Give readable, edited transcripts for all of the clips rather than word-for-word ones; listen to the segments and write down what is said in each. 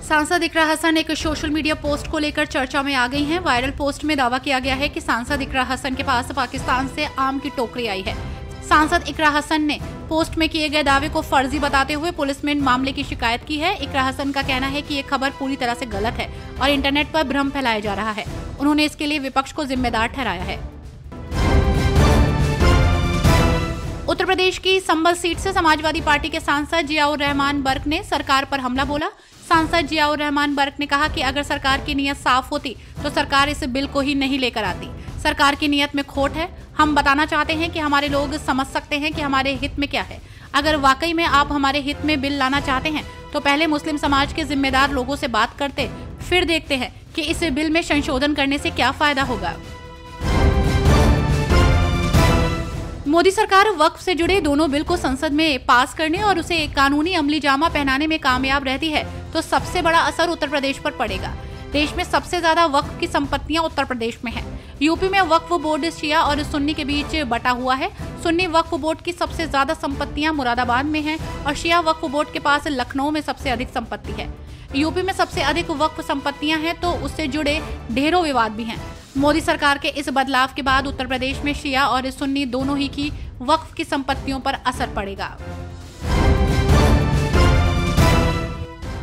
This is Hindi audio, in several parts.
सांसद इकरा हसन एक सोशल मीडिया पोस्ट को लेकर चर्चा में आ गई हैं। वायरल पोस्ट में दावा किया गया है कि सांसद इकरा हसन के पास पाकिस्तान से आम की टोकरी आई है। सांसद इकरा हसन ने पोस्ट में किए गए दावे को फर्जी बताते हुए पुलिस में मामले की शिकायत की है। इकरा हसन का कहना है कि ये खबर पूरी तरह से गलत है और इंटरनेट पर भ्रम फैलाया जा रहा है। उन्होंने इसके लिए विपक्ष को जिम्मेदार ठहराया है। उत्तर प्रदेश की संभल सीट से समाजवादी पार्टी के सांसद जियाउर रहमान बर्क ने सरकार पर हमला बोला। सांसद जियाउर रहमान बर्क ने कहा कि अगर सरकार की नीयत साफ होती तो सरकार इस बिल को ही नहीं लेकर आती। सरकार की नीयत में खोट है। हम बताना चाहते हैं कि हमारे लोग समझ सकते हैं कि हमारे हित में क्या है। अगर वाकई में आप हमारे हित में बिल लाना चाहते हैं तो पहले मुस्लिम समाज के जिम्मेदार लोगों से बात करते, फिर देखते हैं कि इस बिल में संशोधन करने से क्या फायदा होगा। मोदी सरकार वक्फ से जुड़े दोनों बिल को संसद में पास करने और उसे कानूनी अमली जामा पहनाने में कामयाब रहती है तो सबसे बड़ा असर उत्तर प्रदेश पर पड़ेगा। देश में सबसे ज्यादा वक्फ की संपत्तियां उत्तर प्रदेश में हैं। यूपी में वक्फ बोर्ड शिया और सुन्नी के बीच बटा हुआ है। सुन्नी वक्फ बोर्ड की सबसे ज्यादा संपत्तियां मुरादाबाद में हैं और शिया वक्फ बोर्ड के पास लखनऊ में सबसे अधिक संपत्ति है। यूपी में सबसे अधिक वक्फ संपत्तियां हैं तो उससे जुड़े ढेरों विवाद भी हैं। मोदी सरकार के इस बदलाव के बाद उत्तर प्रदेश में शिया और सुन्नी दोनों ही की वक्फ की संपत्तियों पर असर पड़ेगा।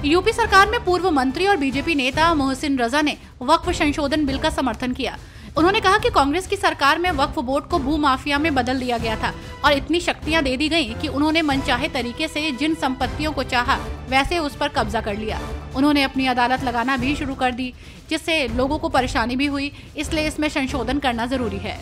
यूपी सरकार में पूर्व मंत्री और बीजेपी नेता मोहसिन रजा ने वक्फ संशोधन बिल का समर्थन किया। उन्होंने कहा कि कांग्रेस की सरकार में वक्फ बोर्ड को भूमाफिया में बदल दिया गया था और इतनी शक्तियां दे दी गईं कि उन्होंने मनचाहे तरीके से जिन संपत्तियों को चाहा वैसे उस पर कब्जा कर लिया। उन्होंने अपनी अदालत लगाना भी शुरू कर दी, जिससे लोगों को परेशानी भी हुई। इसलिए इसमें संशोधन करना जरूरी है।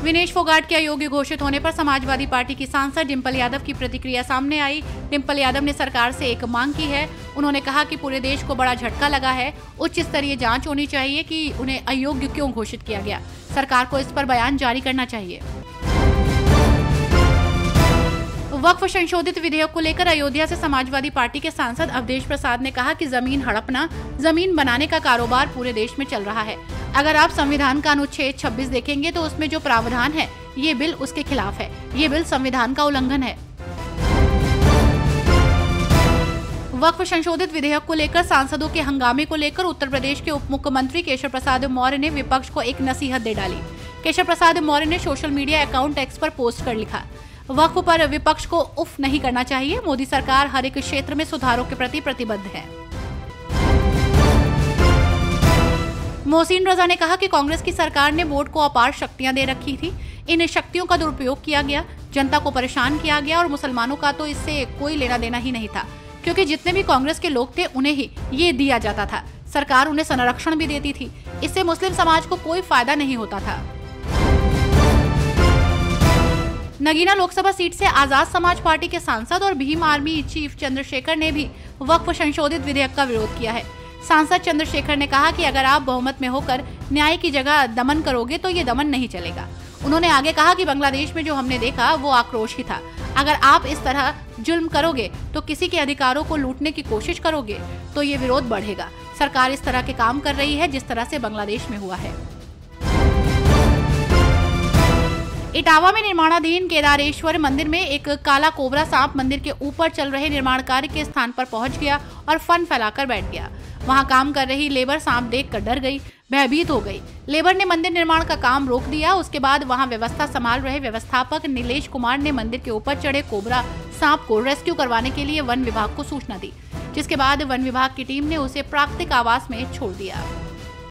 विनेश फोगाट के अयोग्य घोषित होने पर समाजवादी पार्टी की सांसद डिंपल यादव की प्रतिक्रिया सामने आई। डिंपल यादव ने सरकार से एक मांग की है। उन्होंने कहा कि पूरे देश को बड़ा झटका लगा है। उच्च स्तरीय जांच होनी चाहिए कि उन्हें अयोग्य क्यों घोषित किया गया। सरकार को इस पर बयान जारी करना चाहिए। वक्फ संशोधित विधेयक को लेकर अयोध्या से समाजवादी पार्टी के सांसद अवधेश प्रसाद ने कहा कि जमीन हड़पना, जमीन बनाने का कारोबार पूरे देश में चल रहा है। अगर आप संविधान का अनुच्छेद 26 देखेंगे तो उसमें जो प्रावधान है ये बिल उसके खिलाफ है। ये बिल संविधान का उल्लंघन है। वक्फ संशोधित विधेयक को लेकर सांसदों के हंगामे को लेकर उत्तर प्रदेश के उप मुख्यमंत्री केशव प्रसाद मौर्य ने विपक्ष को एक नसीहत दे डाली। केशव प्रसाद मौर्य ने सोशल मीडिया अकाउंट एक्स पर पोस्ट कर लिखा, वक्फ पर विपक्ष को उफ नहीं करना चाहिए। मोदी सरकार हर एक क्षेत्र में सुधारों के प्रति प्रतिबद्ध है। मोहसिन रजा ने कहा कि कांग्रेस की सरकार ने बोर्ड को अपार शक्तियां दे रखी थी। इन शक्तियों का दुरुपयोग किया गया, जनता को परेशान किया गया और मुसलमानों का तो इससे कोई लेना देना ही नहीं था, क्योंकि जितने भी कांग्रेस के लोग थे उन्हें ही ये दिया जाता था। सरकार उन्हें संरक्षण भी देती थी। इससे मुस्लिम समाज को कोई फायदा नहीं होता था। नगीना लोकसभा सीट से आजाद समाज पार्टी के सांसद और भीम आर्मी चीफ चंद्रशेखर ने भी वक्फ संशोधित विधेयक का विरोध किया है। सांसद चंद्रशेखर ने कहा कि अगर आप बहुमत में होकर न्याय की जगह दमन करोगे तो ये दमन नहीं चलेगा। उन्होंने आगे कहा कि बांग्लादेश में जो हमने देखा वो आक्रोश ही था। अगर आप इस तरह जुल्म करोगे तो किसी के अधिकारों को लूटने की कोशिश करोगे तो ये विरोध बढ़ेगा। सरकार इस तरह के काम कर रही है जिस तरह से बांग्लादेश में हुआ है। इटावा में निर्माणाधीन केदारेश्वर मंदिर में एक काला कोबरा सांप मंदिर के ऊपर चल रहे निर्माण कार्य के स्थान पर पहुंच गया और फन फैलाकर बैठ गया। वहां काम कर रही लेबर सांप देखकर डर गई, भयभीत हो गई। लेबर ने मंदिर निर्माण का काम रोक दिया। उसके बाद वहां व्यवस्था संभाल रहे व्यवस्थापक नीलेश कुमार ने मंदिर के ऊपर चढ़े कोबरा सांप को रेस्क्यू करवाने के लिए वन विभाग को सूचना दी, जिसके बाद वन विभाग की टीम ने उसे प्राकृतिक आवास में छोड़ दिया।